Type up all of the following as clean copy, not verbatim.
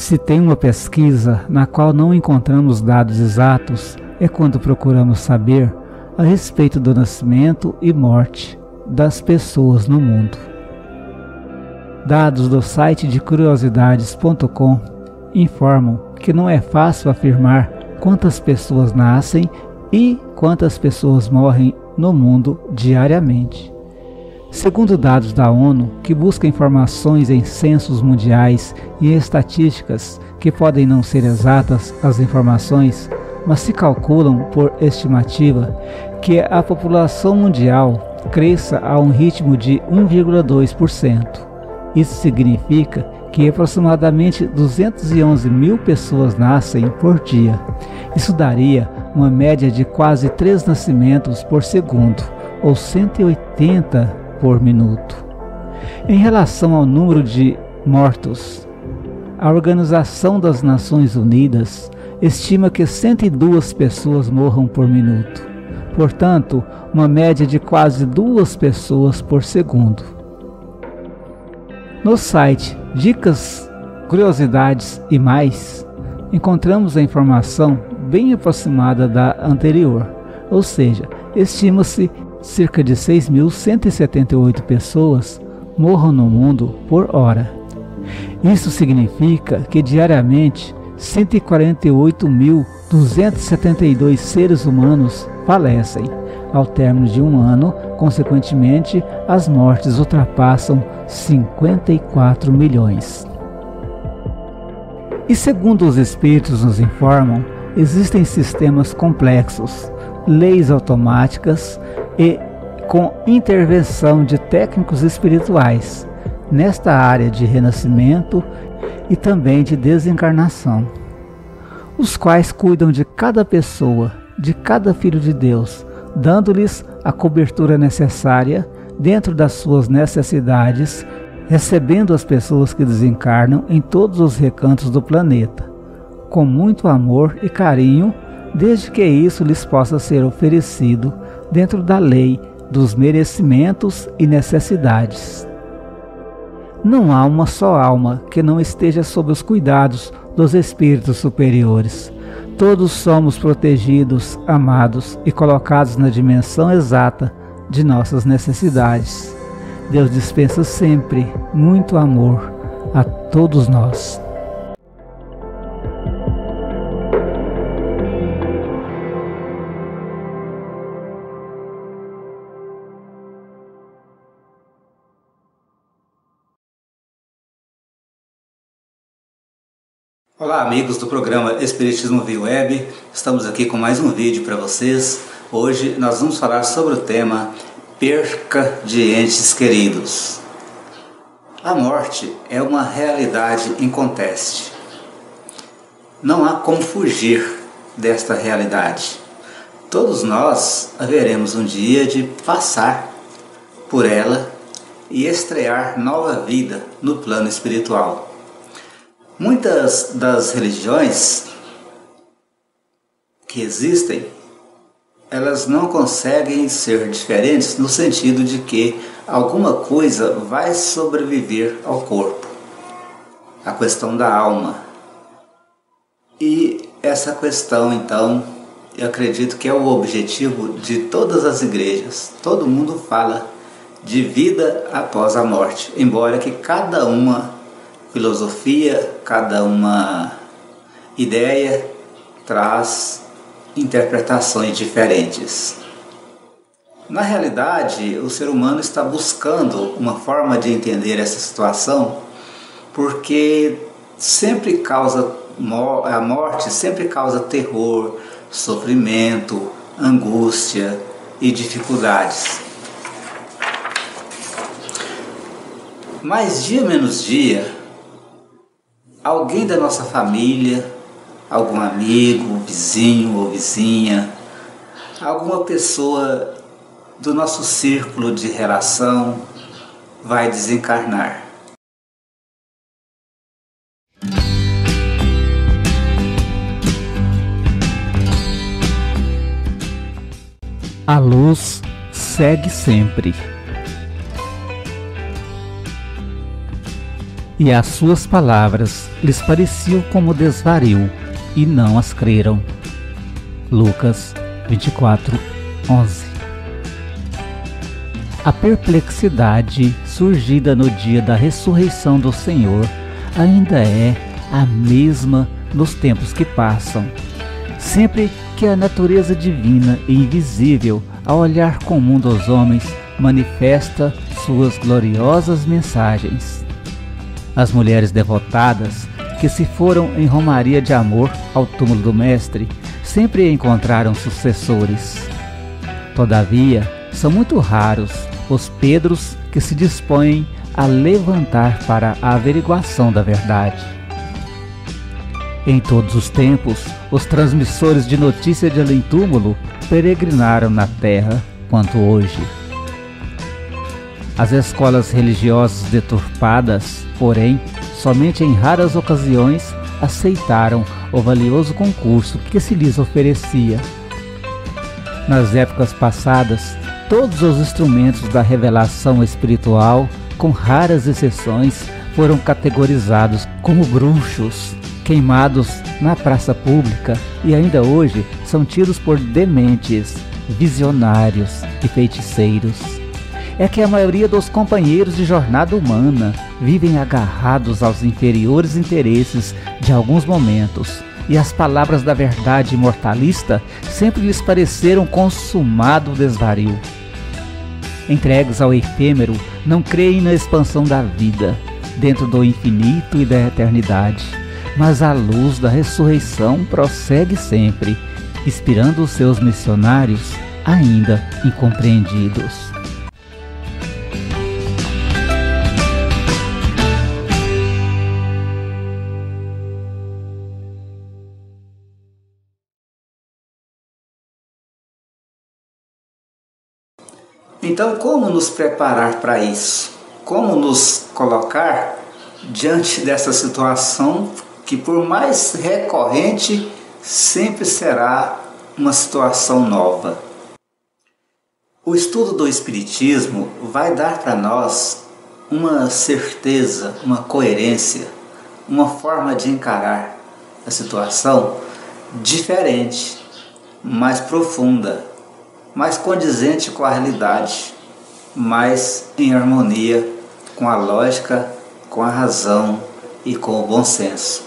Se tem uma pesquisa na qual não encontramos dados exatos, é quando procuramos saber a respeito do nascimento e morte das pessoas no mundo. Dados do site de curiosidades.com informam que não é fácil afirmar quantas pessoas nascem e quantas pessoas morrem no mundo diariamente. Segundo dados da ONU, que busca informações em censos mundiais e em estatísticas que podem não ser exatas as informações, mas se calculam por estimativa que a população mundial cresça a um ritmo de 1,2%. Isso significa que aproximadamente 211 mil pessoas nascem por dia. Isso daria uma média de quase 3 nascimentos por segundo, ou 180 por minuto. Em relação ao número de mortos, a Organização das Nações Unidas estima que 102 pessoas morram por minuto. Portanto, uma média de quase 2 pessoas por segundo. No site Dicas, Curiosidades e Mais, encontramos a informação bem aproximada da anterior, ou seja, estima-se cerca de 6.178 pessoas morram no mundo por hora. Isso significa que diariamente 148.272 seres humanos falecem. Ao término de um ano, consequentemente, as mortes ultrapassam 54 milhões. E segundo os espíritos nos informam, existem sistemas complexos, leis automáticas e com intervenção de técnicos espirituais nesta área de renascimento e também de desencarnação, os quais cuidam de cada pessoa, de cada filho de Deus, dando-lhes a cobertura necessária dentro das suas necessidades, recebendo as pessoas que desencarnam em todos os recantos do planeta, com muito amor e carinho, desde que isso lhes possa ser oferecido dentro da lei dos merecimentos e necessidades. Não há uma só alma que não esteja sob os cuidados dos espíritos superiores. Todos somos protegidos, amados e colocados na dimensão exata de nossas necessidades. Deus dispensa sempre muito amor a todos nós. Olá amigos do programa Espiritismo via Web, estamos aqui com mais um vídeo para vocês. Hoje nós vamos falar sobre o tema perca de entes queridos. A morte é uma realidade inconteste. Não há como fugir desta realidade. Todos nós haveremos um dia de passar por ela e estrear nova vida no plano espiritual. Muitas das religiões que existem, elas não conseguem ser diferentes no sentido de que alguma coisa vai sobreviver ao corpo. A questão da alma. E essa questão, então, eu acredito que é o objetivo de todas as igrejas. Todo mundo fala de vida após a morte, embora que cada uma filosofia, cada uma ideia traz interpretações diferentes. Na realidade, o ser humano está buscando uma forma de entender essa situação, porque a morte sempre causa terror, sofrimento, angústia e dificuldades. Mas dia menos dia, alguém da nossa família, algum amigo, vizinho ou vizinha, alguma pessoa do nosso círculo de relação vai desencarnar. A luz segue sempre. e as suas palavras lhes pareciam como desvario, e não as creram. Lucas 24:11. A perplexidade surgida no dia da ressurreição do Senhor ainda é a mesma nos tempos que passam. Sempre que a natureza divina e invisível, ao olhar comum dos homens, manifesta suas gloriosas mensagens. As mulheres devotadas, que se foram em romaria de amor ao túmulo do Mestre, sempre encontraram sucessores. Todavia, são muito raros os Pedros que se dispõem a levantar para a averiguação da verdade. Em todos os tempos, os transmissores de notícia de além-túmulo peregrinaram na terra quanto hoje. As escolas religiosas deturpadas, porém, somente em raras ocasiões aceitaram o valioso concurso que se lhes oferecia. Nas épocas passadas, todos os instrumentos da revelação espiritual, com raras exceções, foram categorizados como bruxos, queimados na praça pública, e ainda hoje são tidos por dementes, visionários e feiticeiros. É que a maioria dos companheiros de jornada humana vivem agarrados aos inferiores interesses de alguns momentos, e as palavras da verdade imortalista sempre lhes pareceram consumado desvario. Entregues ao efêmero, não creem na expansão da vida, dentro do infinito e da eternidade, mas a luz da ressurreição prossegue sempre, inspirando os seus missionários ainda incompreendidos. Então, como nos preparar para isso? Como nos colocar diante dessa situação que, por mais recorrente, sempre será uma situação nova? O estudo do Espiritismo vai dar para nós uma certeza, uma coerência, uma forma de encarar a situação diferente, mais profunda, mais condizente com a realidade, mais em harmonia com a lógica, com a razão e com o bom senso.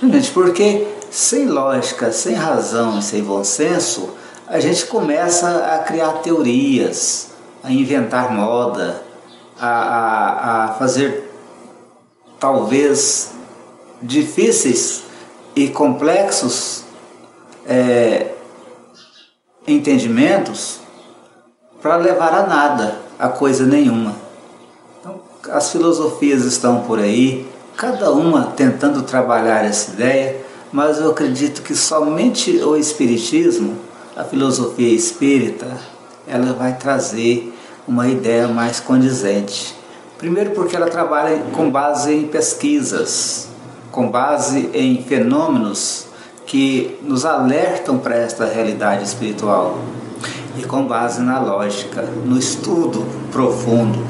Gente, porque sem lógica, sem razão e sem bom senso, a gente começa a criar teorias, a inventar moda, a fazer talvez difíceis e complexos entendimentos para levar a nada, a coisa nenhuma. Então, as filosofias estão por aí, cada uma tentando trabalhar essa ideia, mas eu acredito que somente o Espiritismo, a filosofia espírita, ela vai trazer uma ideia mais condizente. Primeiro porque ela trabalha com base em pesquisas, com base em fenômenos que nos alertam para esta realidade espiritual e com base na lógica, no estudo profundo.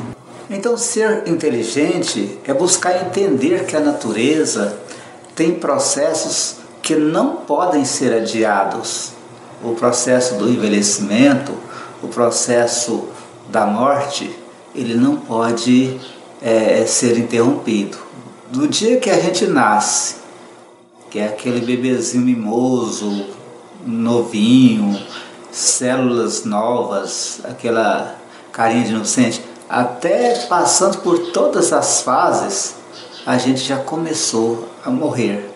Então, ser inteligente é buscar entender que a natureza tem processos que não podem ser adiados. O processo do envelhecimento, o processo da morte, ele não pode ser interrompido. Do dia que a gente nasce, que é aquele bebezinho mimoso, novinho, células novas, aquela carinha de inocente, até passando por todas as fases, a gente já começou a morrer.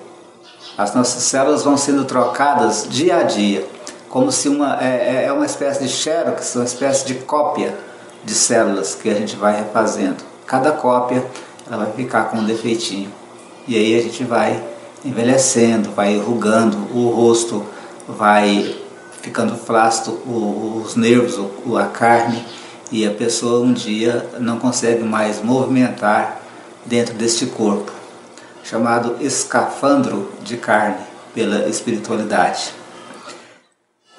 As nossas células vão sendo trocadas dia a dia, como se é uma espécie de xerox, uma espécie de cópia de células que a gente vai refazendo. Cada cópia ela vai ficar com um defeitinho. E aí a gente vai envelhecendo, vai enrugando, o rosto vai ficando flácido, os nervos, a carne, e a pessoa um dia não consegue mais movimentar dentro deste corpo, chamado escafandro de carne pela espiritualidade.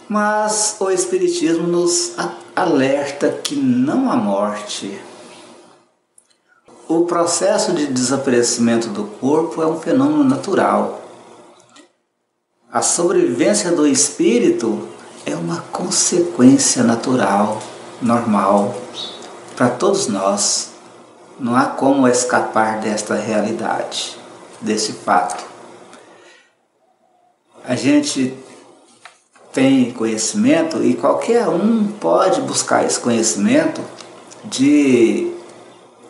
Mas o Espiritismo nos alerta que não há morte. o processo de desaparecimento do corpo é um fenômeno natural. A sobrevivência do espírito é uma consequência natural, normal, para todos nós. Não há como escapar desta realidade, desse fato. A gente tem conhecimento e qualquer um pode buscar esse conhecimento de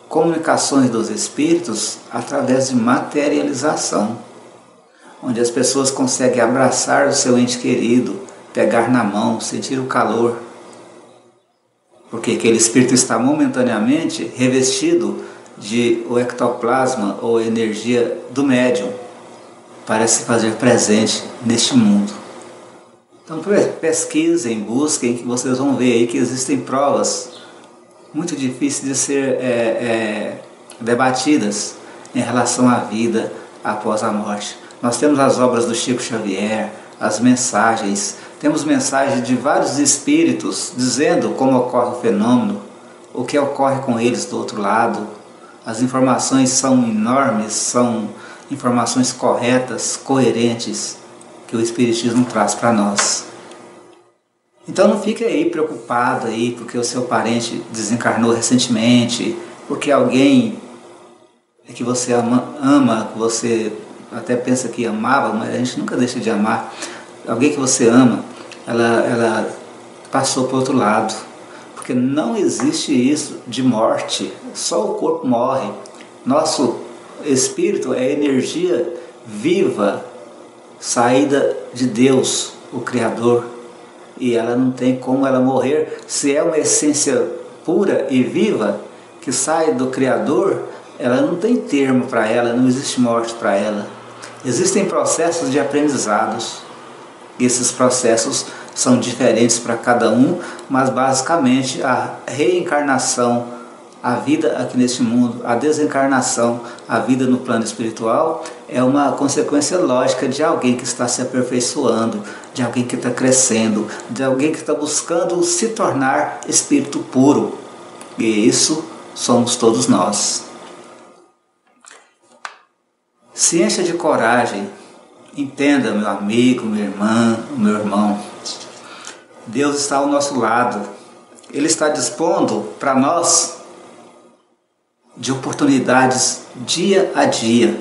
comunicações dos espíritos através de materialização, onde as pessoas conseguem abraçar o seu ente querido, pegar na mão, sentir o calor, porque aquele espírito está momentaneamente revestido de o ectoplasma ou energia do médium para se fazer presente neste mundo. Então pesquisem, busquem, que vocês vão ver aí que existem provas muito difíceis de ser debatidas em relação à vida após a morte. Nós temos as obras do Chico Xavier, as mensagens, temos mensagens de vários espíritos dizendo como ocorre o fenômeno, o que ocorre com eles do outro lado. As informações são enormes, são informações corretas, coerentes, que o Espiritismo traz para nós. Então não fique aí preocupado aí porque o seu parente desencarnou recentemente, porque alguém que você ama, que você até pensa que amava, mas a gente nunca deixa de amar. Alguém que você ama, ela passou para o outro lado. Porque não existe isso de morte, só o corpo morre. Nosso espírito é energia viva, saída de Deus, o Criador. E ela não tem como ela morrer. Se é uma essência pura e viva que sai do Criador, ela não tem termo para ela, não existe morte para ela. Existem processos de aprendizados. Esses processos são diferentes para cada um, mas basicamente a reencarnação, a vida aqui neste mundo, a desencarnação, a vida no plano espiritual é uma consequência lógica de alguém que está se aperfeiçoando, de alguém que está crescendo, de alguém que está buscando se tornar espírito puro. E isso somos todos nós. Se encha de coragem, entenda, meu amigo, minha irmã, meu irmão. Deus está ao nosso lado. Ele está dispondo para nós de oportunidades dia a dia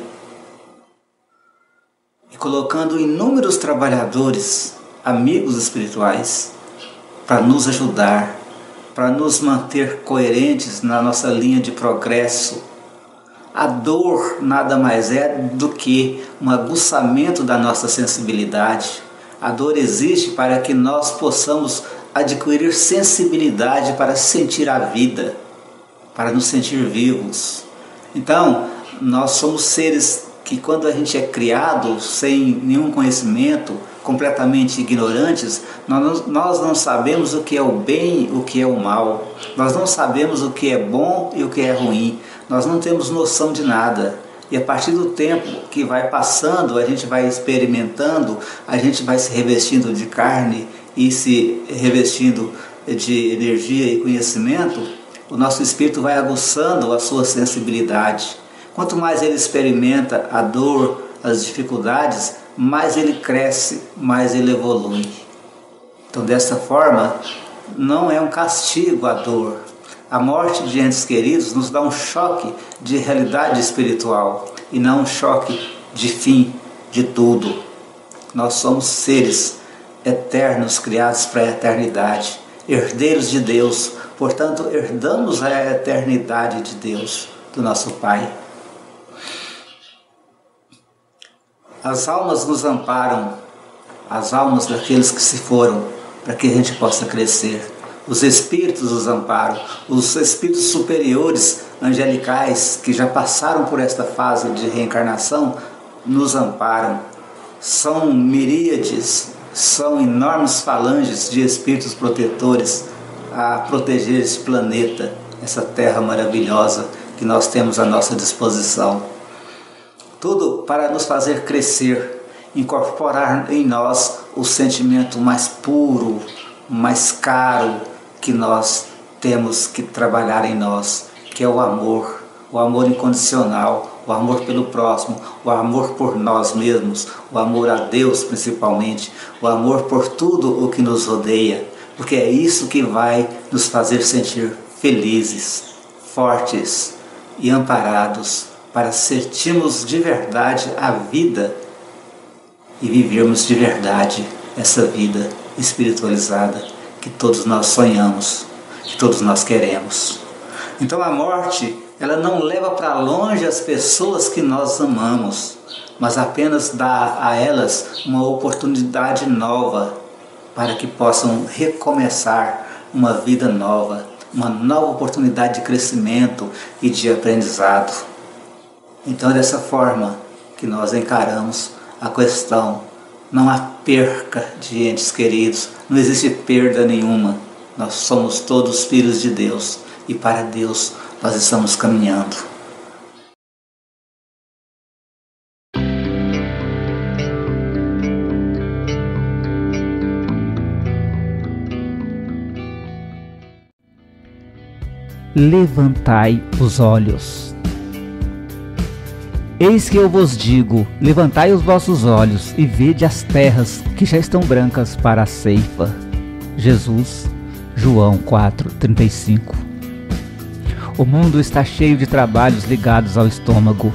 e colocando inúmeros trabalhadores, amigos espirituais, para nos ajudar, para nos manter coerentes na nossa linha de progresso. A dor nada mais é do que um aguçamento da nossa sensibilidade. A dor existe para que nós possamos adquirir sensibilidade para sentir a vida, para nos sentir vivos. Então, nós somos seres que quando a gente é criado sem nenhum conhecimento, completamente ignorantes, nós não sabemos o que é o bem e o que é o mal. Nós não sabemos o que é bom e o que é ruim. Nós não temos noção de nada. E a partir do tempo que vai passando, a gente vai experimentando, a gente vai se revestindo de carne e se revestindo de energia e conhecimento, o nosso espírito vai aguçando a sua sensibilidade. Quanto mais ele experimenta a dor, as dificuldades, mais ele cresce, mais ele evolui. Então, dessa forma, não é um castigo a dor. A morte de entes queridos nos dá um choque de realidade espiritual e não um choque de fim de tudo. Nós somos seres eternos, criados para a eternidade, herdeiros de Deus, portanto, herdamos a eternidade de Deus, do nosso Pai. As almas nos amparam, as almas daqueles que se foram, para que a gente possa crescer. Os espíritos nos amparam, os espíritos superiores, angelicais, que já passaram por esta fase de reencarnação, nos amparam. São miríades, são enormes falanges de espíritos protetores a proteger esse planeta, essa terra maravilhosa que nós temos à nossa disposição. Tudo para nos fazer crescer, incorporar em nós o sentimento mais puro, mais caro que nós temos que trabalhar em nós, que é o amor o amor incondicional, o amor pelo próximo, o amor por nós mesmos, o amor a Deus principalmente, o amor por tudo o que nos rodeia, porque é isso que vai nos fazer sentir felizes, fortes e amparados para sentirmos de verdade a vida e vivermos de verdade essa vida espiritualizada que todos nós sonhamos, que todos nós queremos. Então a morte, ela não leva para longe as pessoas que nós amamos, mas apenas dá a elas uma oportunidade nova para que possam recomeçar uma vida nova, uma nova oportunidade de crescimento e de aprendizado. Então é dessa forma que nós encaramos a questão. Não há perca de entes queridos, não existe perda nenhuma. Nós somos todos filhos de Deus e para Deus nós estamos caminhando. Levantai os olhos. Eis que eu vos digo, levantai os vossos olhos e vede as terras que já estão brancas para a ceifa. Jesus, João 4:35. O mundo está cheio de trabalhos ligados ao estômago.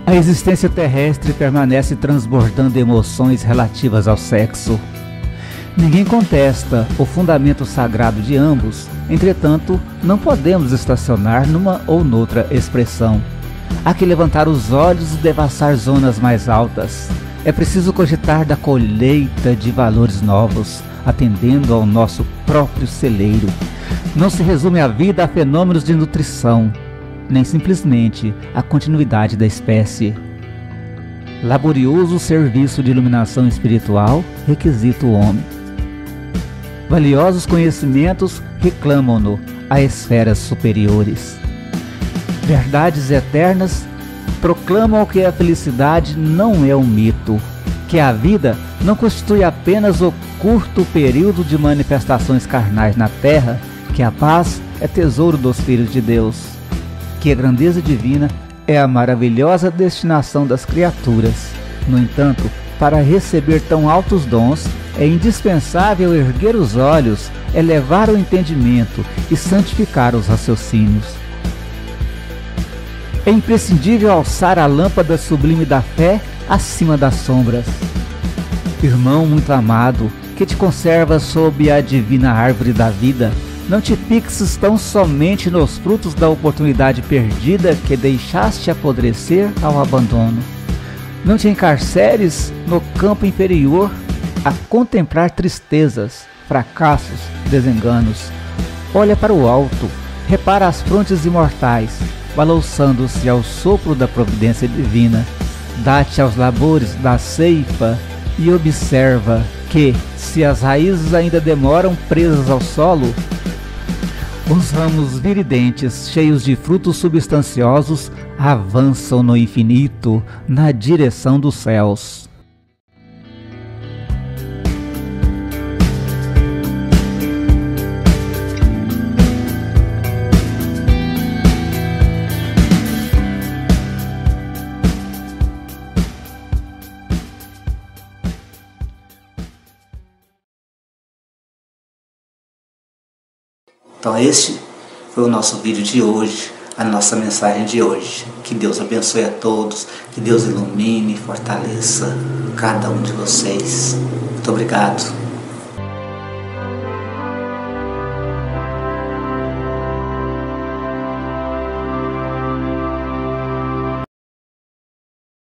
A existência terrestre permanece transbordando emoções relativas ao sexo. Ninguém contesta o fundamento sagrado de ambos, entretanto, não podemos estacionar numa ou noutra expressão. Há que levantar os olhos e devassar zonas mais altas. É preciso cogitar da colheita de valores novos, atendendo ao nosso próprio celeiro. Não se resume a vida a fenômenos de nutrição, nem simplesmente a continuidade da espécie. Laborioso serviço de iluminação espiritual requisita o homem. Valiosos conhecimentos reclamam-no a esferas superiores. Verdades eternas proclamam que a felicidade não é um mito, que a vida não constitui apenas o curto período de manifestações carnais na terra, que a paz é tesouro dos filhos de Deus, que a grandeza divina é a maravilhosa destinação das criaturas. No entanto, para receber tão altos dons, é indispensável erguer os olhos, elevar o entendimento e santificar os raciocínios. É imprescindível alçar a lâmpada sublime da fé acima das sombras. Irmão muito amado, que te conservas sob a divina árvore da vida, não te fixes tão somente nos frutos da oportunidade perdida que deixaste apodrecer ao abandono. Não te encarceres no campo inferior a contemplar tristezas, fracassos, desenganos. Olha para o alto, repara as frontes imortais, balouçando-se ao sopro da providência divina. Dá-te aos labores da ceifa e observa que, se as raízes ainda demoram presas ao solo, os ramos viridentes, cheios de frutos substanciosos, avançam no infinito, na direção dos céus. Então este foi o nosso vídeo de hoje, a nossa mensagem de hoje. Que Deus abençoe a todos, que Deus ilumine e fortaleça cada um de vocês. Muito obrigado.